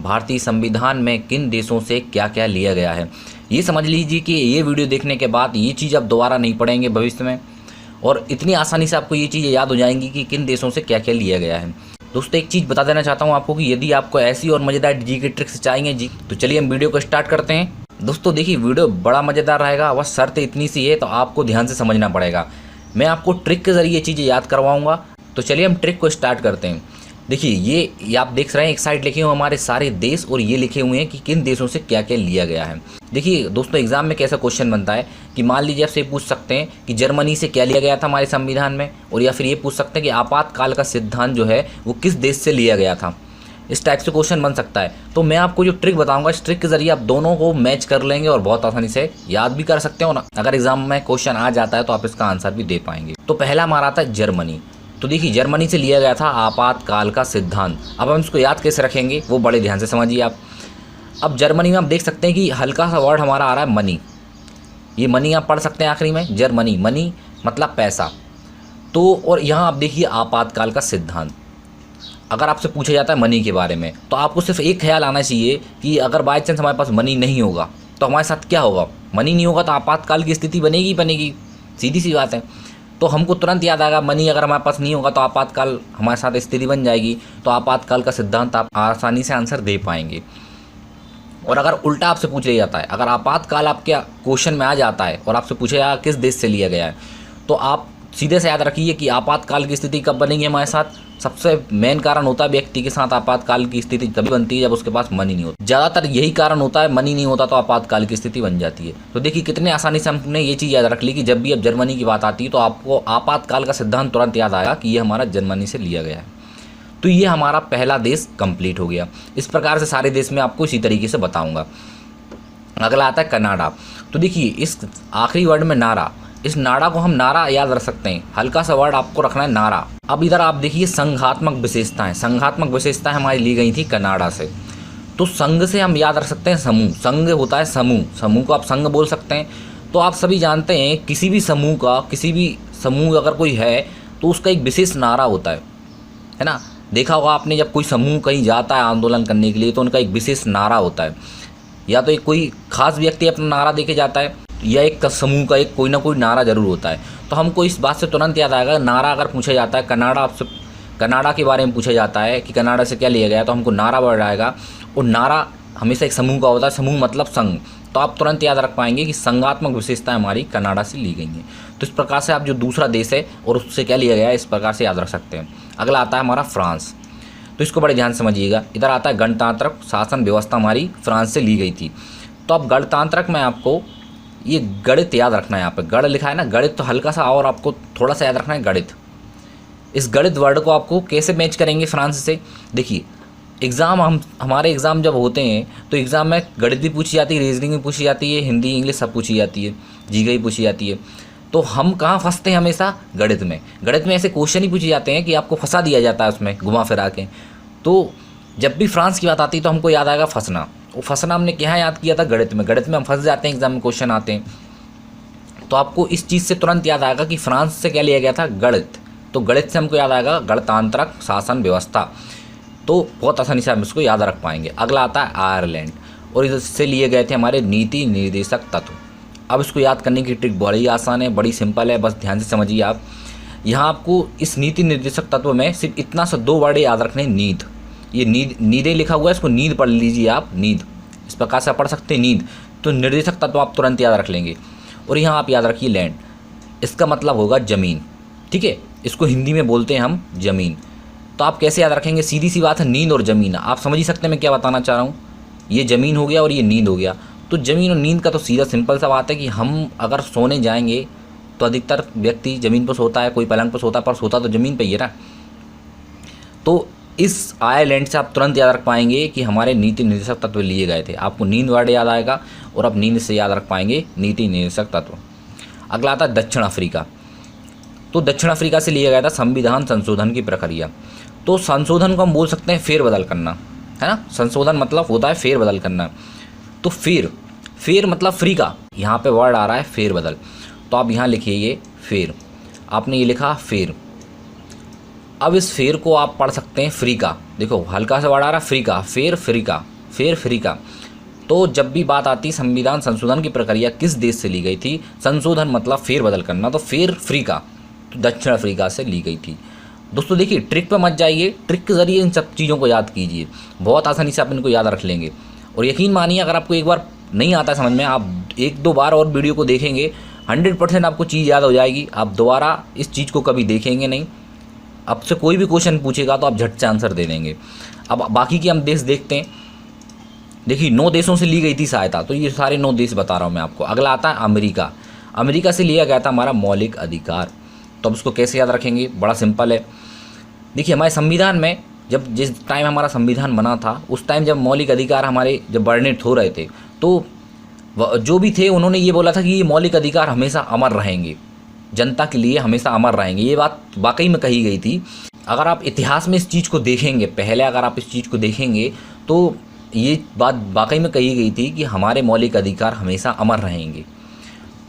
भारतीय संविधान में किन देशों से क्या क्या लिया गया है। ये समझ लीजिए कि ये वीडियो देखने के बाद ये चीज़ आप दोबारा नहीं पढ़ेंगे भविष्य में, और इतनी आसानी से आपको ये चीज़ें याद हो जाएंगी कि किन देशों से क्या क्या लिया गया है। दोस्तों एक चीज़ बता देना चाहता हूँ आपको कि यदि आपको ऐसी और मज़ेदार जी की ट्रिक्स चाहिए जी, तो चलिए हम वीडियो को स्टार्ट करते हैं। दोस्तों देखिए वीडियो बड़ा मज़ेदार रहेगा, बस शर्त इतनी सी है, तो आपको ध्यान से समझना पड़ेगा। मैं आपको ट्रिक के ज़रिए चीज़ें याद करवाऊँगा, तो चलिए हम ट्रिक को स्टार्ट करते हैं। देखिए ये आप देख रहे हैं, एक साइड लिखे हुए हमारे सारे देश और ये लिखे हुए हैं कि किन देशों से क्या क्या लिया गया है। देखिए दोस्तों एग्जाम में कैसा क्वेश्चन बनता है कि मान लीजिए आपसे पूछ सकते हैं कि जर्मनी से क्या लिया गया था हमारे संविधान में, और या फिर ये पूछ सकते हैं कि आपातकाल का सिद्धांत जो है वो किस देश से लिया गया था। इस टाइप से क्वेश्चन बन सकता है। तो मैं आपको जो ट्रिक बताऊंगा, इस ट्रिक के जरिए आप दोनों को मैच कर लेंगे और बहुत आसानी से याद भी कर सकते हो ना। अगर एग्जाम में क्वेश्चन आ जाता है तो आप इसका आंसर भी दे पाएंगे। तो पहला हमारा आता है जर्मनी। तो देखिए जर्मनी से लिया गया था आपातकाल का सिद्धांत। अब हम इसको याद कैसे रखेंगे वो बड़े ध्यान से समझिए आप। अब जर्मनी में आप देख सकते हैं कि हल्का सा वर्ड हमारा आ रहा है मनी। ये मनी आप पढ़ सकते हैं आखिरी में, जर्मनी मनी मतलब पैसा। तो और यहाँ आप देखिए आपातकाल का सिद्धांत। अगर आपसे पूछा जाता है मनी के बारे में, तो आपको सिर्फ एक ख्याल आना चाहिए कि अगर बाई चांस हमारे पास मनी नहीं होगा तो हमारे साथ क्या होगा। मनी नहीं होगा तो आपातकाल की स्थिति बनेगी बनेगी, सीधी सी बात है। तो हमको तुरंत याद आएगा मनी अगर हमारे पास नहीं होगा तो आपातकाल हमारे साथ स्थिति बन जाएगी। तो आपातकाल का सिद्धांत आप आसानी से आंसर दे पाएंगे। और अगर उल्टा आपसे पूछ लिया जाता है, अगर आपातकाल आपके क्वेश्चन में आ जाता है और आपसे पूछा जाएगा किस देश से लिया गया है, तो आप सीधे से याद रखिए कि आपातकाल की स्थिति कब बनेगी हमारे साथ। सबसे मेन कारण होता है व्यक्ति के साथ आपातकाल की स्थिति तभी बनती है जब उसके पास मनी नहीं होता। ज़्यादातर यही कारण होता है, मनी नहीं होता तो आपातकाल की स्थिति बन जाती है। तो देखिए कितने आसानी से हमने ये चीज़ याद रख ली कि जब भी अब जर्मनी की बात आती है तो आपको आपातकाल का सिद्धांत तुरंत याद आएगा कि ये हमारा जर्मनी से लिया गया है। तो ये हमारा पहला देश कंप्लीट हो गया। इस प्रकार से सारे देश में आपको इसी तरीके से बताऊँगा। अगला आता है कनाडा। तो देखिए इस आखिरी वर्ड में नारा, इस नारा को हम नारा याद रख सकते हैं। हल्का सा वर्ड आपको रखना है नारा। अब इधर आप देखिए संघात्मक विशेषताएं। संघात्मक विशेषताएं हमारी ली गई थी कनाडा से। तो संघ से हम याद रख सकते हैं समूह। संघ होता है समूह, समूह को आप संघ बोल सकते हैं। तो आप सभी जानते हैं किसी भी समूह का, किसी भी समूह अगर कोई है तो उसका एक विशेष नारा होता है ना। देखा होगा आपने, जब कोई समूह कहीं जाता है आंदोलन करने के लिए तो उनका एक विशेष नारा होता है। या तो एक कोई खास व्यक्ति अपना नारा देके जाता है, या एक समूह का एक कोई ना कोई नारा जरूर होता है। तो हमको इस बात से तुरंत याद आएगा, नारा अगर पूछा जाता है कनाडा, आपसे कनाडा के बारे में पूछा जाता है कि कनाडा से क्या लिया गया, तो हमको नारा वर्ड आएगा। और नारा हमेशा एक समूह का होता है, समूह मतलब संघ। तो आप तुरंत याद रख पाएंगे कि संघात्मक विशेषताएं हमारी कनाडा से ली गई हैं। तो इस प्रकार से आप जो दूसरा देश है और उससे क्या लिया गया है इस प्रकार से याद रख सकते हैं। अगला आता है हमारा फ्रांस। तो इसको बड़े ध्यान से समझिएगा। इधर आता है गणतांत्रिक शासन व्यवस्था हमारी फ्रांस से ली गई थी। तो अब गणतांत्रिक में आपको ये गणित याद रखना है। यहाँ पे गण लिखा है ना, गणित, तो हल्का सा और आपको थोड़ा सा याद रखना है गणित। इस गणित वर्ड को आपको कैसे मैच करेंगे फ्रांस से। देखिए एग्ज़ाम हमारे एग्ज़ाम जब होते हैं तो एग्ज़ाम में गणित भी पूछी जाती है, रीजनिंग भी पूछी जाती है, हिंदी इंग्लिश सब पूछी जाती है, जीके भी पूछी जाती है। तो हम कहाँ फंसते हैं हमेशा, गणित में। गणित में ऐसे क्वेश्चन ही पूछे जाते हैं कि आपको फंसा दिया जाता है उसमें घुमा फिरा के। तो जब भी फ्रांस की बात आती है तो हमको याद आएगा फंसना। वो फंसना हमने क्या याद किया था, गणित में। गणित में हम फंस जाते हैं, एग्जाम में क्वेश्चन आते हैं। तो आपको इस चीज़ से तुरंत याद आएगा कि फ्रांस से क्या लिया गया था, गणित। तो गणित से हमको याद आएगा गणतांत्रिक शासन व्यवस्था। तो बहुत आसानी से हम इसको याद रख पाएंगे। अगला आता है आयरलैंड, और इससे लिए गए थे हमारे नीति निर्देशक तत्व। अब इसको याद करने की ट्रिक बड़ी आसान है, बड़ी सिंपल है, बस ध्यान से समझिए आप। यहाँ आपको इस नीति निर्देशक तत्व में सिर्फ इतना सा 2 वर्ड याद रखने। नींद, ये नींदें लिखा हुआ है, इसको नींद पढ़ लीजिए आप। नींद इस प्रकार से पढ़ सकते हैं, नींद। तो निर्देशक तत्व आप तुरंत याद रख लेंगे। और यहाँ आप याद रखिए लैंड, इसका मतलब होगा ज़मीन। ठीक है, इसको हिंदी में बोलते हैं हम ज़मीन। तो आप कैसे याद रखेंगे, सीधी सी बात है, नींद और ज़मीन। आप समझ ही सकते हैं मैं क्या बताना चाह रहा हूँ। ये ज़मीन हो गया और ये नींद हो गया। तो ज़मीन और नींद का तो सीधा सिंपल सा बात है कि हम अगर सोने जाएंगे तो अधिकतर व्यक्ति ज़मीन पर सोता है, कोई पलंग पर सोता है, पर सोता तो ज़मीन पर ही है ना। तो इस आयरलैंड से आप तुरंत याद रख पाएंगे कि हमारे नीति निर्देशक तत्व लिए गए थे। आपको नींद वर्ड याद आएगा और आप नींद से याद रख पाएंगे नीति निर्देशक तत्व। अगला आता है दक्षिण अफ्रीका। तो दक्षिण अफ्रीका से लिया गया था संविधान संशोधन की प्रक्रिया। तो संशोधन को हम बोल सकते हैं फेरबदल करना, है ना। संशोधन मतलब होता है फेरबदल करना। तो फेर मतलब फ्री का, यहाँ पे वर्ड आ रहा है फेरबदल। तो आप यहाँ लिखिए ये फेर, आपने ये लिखा फेर। अब इस फेर को आप पढ़ सकते हैं फ्रीका। देखो हल्का सा वर्ड आ रहा फ्रीका, फेर फ्रीका, फेर फ्रीका। तो जब भी बात आती संविधान संशोधन की प्रक्रिया किस देश से ली गई थी, संशोधन मतलब फेर बदल करना, तो फेर फ्रीका, तो दक्षिण अफ्रीका से ली गई थी। दोस्तों देखिए ट्रिक पे मत जाइए, ट्रिक के ज़रिए इन सब चीज़ों को याद कीजिए, बहुत आसानी से आप इनको याद रख लेंगे। और यकीन मानिए अगर आपको एक बार नहीं आता समझ में, आप एक दो बार और वीडियो को देखेंगे 100% आपको चीज़ याद हो जाएगी। आप दोबारा इस चीज़ को कभी देखेंगे नहीं, आपसे कोई भी क्वेश्चन पूछेगा तो आप झट से आंसर दे देंगे। अब बाकी के हम देश देखते हैं। देखिए 9 देशों से ली गई थी सहायता, तो ये सारे 9 देश बता रहा हूँ मैं आपको। अगला आता है अमेरिका। अमेरिका से लिया गया था हमारा मौलिक अधिकार। तो अब इसको कैसे याद रखेंगे, बड़ा सिंपल है। देखिए हमारे संविधान में जब जिस टाइम हमारा संविधान बना था उस टाइम जब मौलिक अधिकार हमारे जब वर्णित हो रहे थे, तो जो भी थे उन्होंने ये बोला था कि ये मौलिक अधिकार हमेशा अमर रहेंगे, जनता के लिए हमेशा अमर रहेंगे। ये बात वाकई में कही गई थी। अगर आप इतिहास में इस चीज़ को देखेंगे, पहले अगर आप इस चीज़ को देखेंगे तो ये बात वाकई में कही गई थी कि हमारे मौलिक अधिकार हमेशा अमर रहेंगे।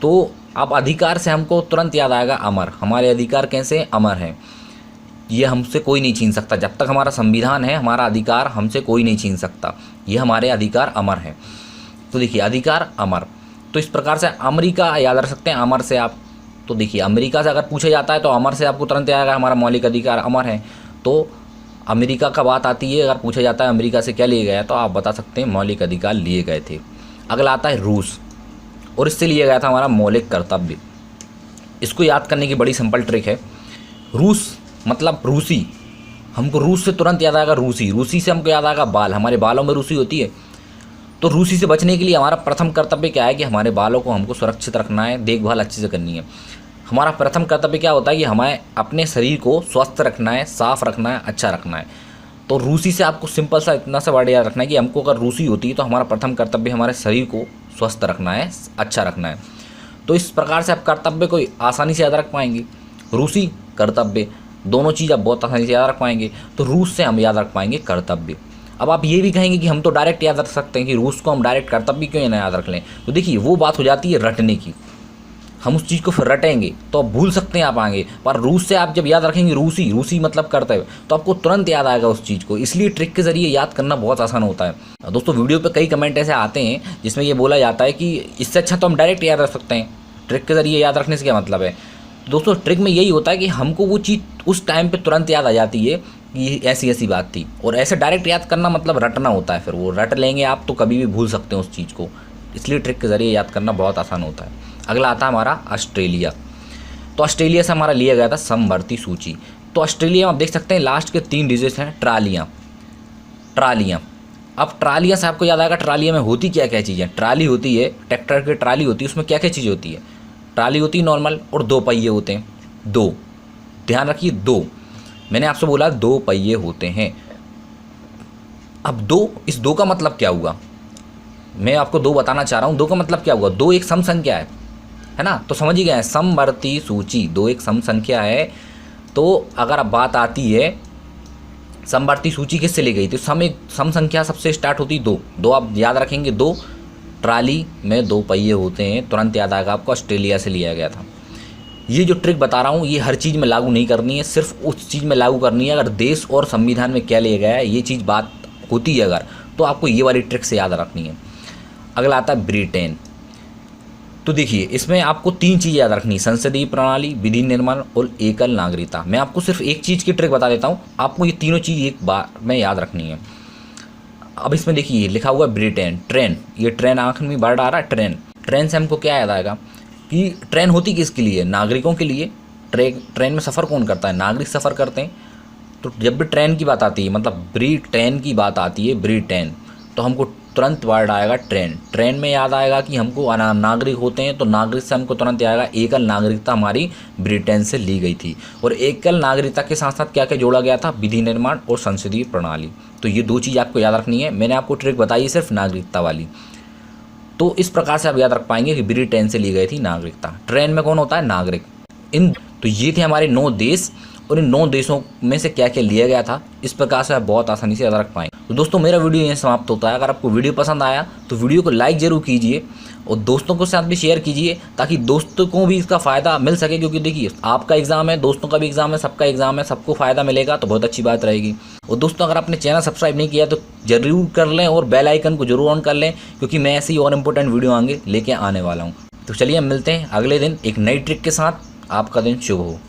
तो अब अधिकार से हमको तुरंत याद आएगा अमर। हमारे अधिकार कैसे अमर हैं, ये हमसे कोई नहीं छीन सकता। जब तक हमारा संविधान है हमारा अधिकार हमसे कोई नहीं छीन सकता, ये हमारे अधिकार अमर हैं। तो देखिए अधिकार अमर, तो इस प्रकार से अमेरिका याद रख सकते हैं अमर से आप। तो देखिए अमेरिका से अगर पूछा जाता है तो अमर से आपको तुरंत याद आएगा हमारा मौलिक अधिकार अमर है। तो अमेरिका का बात आती है, अगर पूछा जाता है अमेरिका से क्या लिए गया तो आप बता सकते हैं मौलिक अधिकार लिए गए थे। अगला आता है रूस, और इससे लिया गया था हमारा मौलिक कर्तव्य। इसको याद करने की बड़ी सिंपल ट्रिक है। रूस मतलब रूसी, हमको रूस से तुरंत याद आएगा रूसी। रूसी से हमको याद आएगा बाल, हमारे बालों में रूसी होती है। तो रूसी से बचने के लिए हमारा प्रथम कर्तव्य क्या है कि हमारे बालों को हमको सुरक्षित रखना है, देखभाल अच्छे से करनी है। हमारा प्रथम कर्तव्य क्या होता है कि हमें अपने शरीर को स्वस्थ रखना है, साफ रखना है, अच्छा रखना है। तो रूसी से आपको सिंपल सा इतना सा वर्ड याद रखना है कि हमको अगर रूसी होती है तो हमारा प्रथम कर्तव्य हमारे शरीर को स्वस्थ रखना है, अच्छा रखना है। तो इस प्रकार से आप कर्तव्य को आसानी से याद रख पाएंगे। रूसी कर्तव्य दोनों चीज़ आप बहुत आसानी से याद रख पाएंगे। तो रूस से हम याद रख पाएंगे कर्तव्य। अब आप ये भी कहेंगे कि हम तो डायरेक्ट याद रख सकते हैं कि रूस को हम डायरेक्ट कर्तव्य क्यों ना याद रख लें। तो देखिए वो बात हो जाती है रटने की, हम उस चीज़ को फिर रटेंगे तो आप भूल सकते हैं आप आगे। पर रूस से आप जब याद रखेंगे रूसी, रूसी मतलब कर्तव्य, तो आपको तुरंत याद आएगा उस चीज़ को। इसलिए ट्रिक के जरिए याद करना बहुत आसान होता है। दोस्तों वीडियो पे कई कमेंट ऐसे आते हैं जिसमें ये बोला जाता है कि इससे अच्छा तो हम डायरेक्ट याद रख सकते हैं, ट्रिक के जरिए याद रखने से क्या मतलब है। दोस्तों ट्रिक में यही होता है कि हमको वो चीज़ उस टाइम पे तुरंत याद आ जाती है कि ऐसी ऐसी बात थी। और ऐसे डायरेक्ट याद करना मतलब रटना होता है, फिर वो रट लेंगे आप तो कभी भी भूल सकते हैं उस चीज़ को। इसलिए ट्रिक के ज़रिए याद करना बहुत आसान होता है। अगला आता है हमारा ऑस्ट्रेलिया। तो ऑस्ट्रेलिया से हमारा लिया गया था समवर्ती सूची। तो ऑस्ट्रेलिया में आप देख सकते हैं लास्ट के 3 डिजिट हैं ट्रालियाँ। ट्रालियाँ, अब ट्रालियाँ से आपको याद आएगा ट्रालियाँ में होती क्या क्या चीज़ें। ट्राली होती है, ट्रैक्टर की ट्राली होती है, उसमें क्या क्या चीज़ें होती है। ट्राली होती है नॉर्मल, और 2 पहिए होते हैं, 2, ध्यान रखिए 2, मैंने आपसे बोला 2 पहिए होते हैं। अब 2, इस 2 का मतलब क्या हुआ, मैं आपको 2 बताना चाह रहा हूँ। 2 का मतलब क्या हुआ, 2 एक सम संख्या है ना, तो समझ ही गए समवर्ती सूची, 2 एक सम संख्या है। तो अगर अब बात आती है समवर्ती सूची किससे ली गई थी, सम संख्या सबसे स्टार्ट होती 2 आप याद रखेंगे 2, ट्राली में 2 पहिए होते हैं, तुरंत याद आएगा आपको ऑस्ट्रेलिया से लिया गया था। ये जो ट्रिक बता रहा हूँ ये हर चीज़ में लागू नहीं करनी है, सिर्फ उस चीज़ में लागू करनी है अगर देश और संविधान में क्या लिया गया है ये चीज़ बात होती है अगर, तो आपको ये वाली ट्रिक से याद रखनी है। अगला आता है ब्रिटेन। तो देखिए इसमें आपको 3 चीज़ याद रखनी है, संसदीय प्रणाली, विधि निर्माण और एकल नागरिकता। मैं आपको सिर्फ एक चीज़ की ट्रिक बता देता हूँ, आपको ये तीनों चीज़ एक बार में याद रखनी है। अब इसमें देखिए लिखा हुआ है ब्रिटेन, ट्रेन, ये ट्रेन आखिर में वर्ड आ रहा है ट्रेन। ट्रेन से हमको क्या याद आएगा कि ट्रेन होती किसके लिए, नागरिकों के लिए। ट्रेन में सफ़र कौन करता है, नागरिक सफ़र करते हैं। तो जब भी ट्रेन की बात आती है मतलब ब्रिटेन की बात आती है, ब्रिटेन, तो हमको तुरंत वर्ड आएगा ट्रेन। ट्रेन में याद आएगा कि हमको नागरिक होते हैं, तो नागरिक से हमको तुरंत आएगा एकल नागरिकता हमारी ब्रिटेन से ली गई थी। और एकल नागरिकता के साथ साथ क्या क्या जोड़ा गया था, विधि निर्माण और संसदीय प्रणाली। तो ये 2 चीज़ आपको याद रखनी है। मैंने आपको ट्रिक बताई सिर्फ नागरिकता वाली, तो इस प्रकार से आप याद रख पाएंगे कि ब्रिटेन से ली गई थी नागरिकता। ट्रेन में कौन होता है, नागरिक। तो ये थे हमारे 9 देश और इन 9 देशों में से क्या क्या लिया गया था, इस प्रकार से आप बहुत आसानी से याद रख पाएंगे। तो दोस्तों मेरा वीडियो यहीं समाप्त होता है। अगर आपको वीडियो पसंद आया तो वीडियो को लाइक ज़रूर कीजिए और दोस्तों के साथ भी शेयर कीजिए, ताकि दोस्तों को भी इसका फ़ायदा मिल सके। क्योंकि देखिए, आपका एग्ज़ाम है, दोस्तों का भी एग्ज़ाम है, सबका एग्ज़ाम है, सबको फ़ायदा मिलेगा तो बहुत अच्छी बात रहेगी। और दोस्तों अगर आपने चैनल सब्सक्राइब नहीं किया तो ज़रूर कर लें और बेल आइकन को जरूर ऑन कर लें, क्योंकि मैं ऐसी और इंपॉर्टेंट वीडियो आगे लेके आने वाला हूँ। तो चलिए हम मिलते हैं अगले दिन एक नई ट्रिक के साथ। आपका दिन शुभ हो।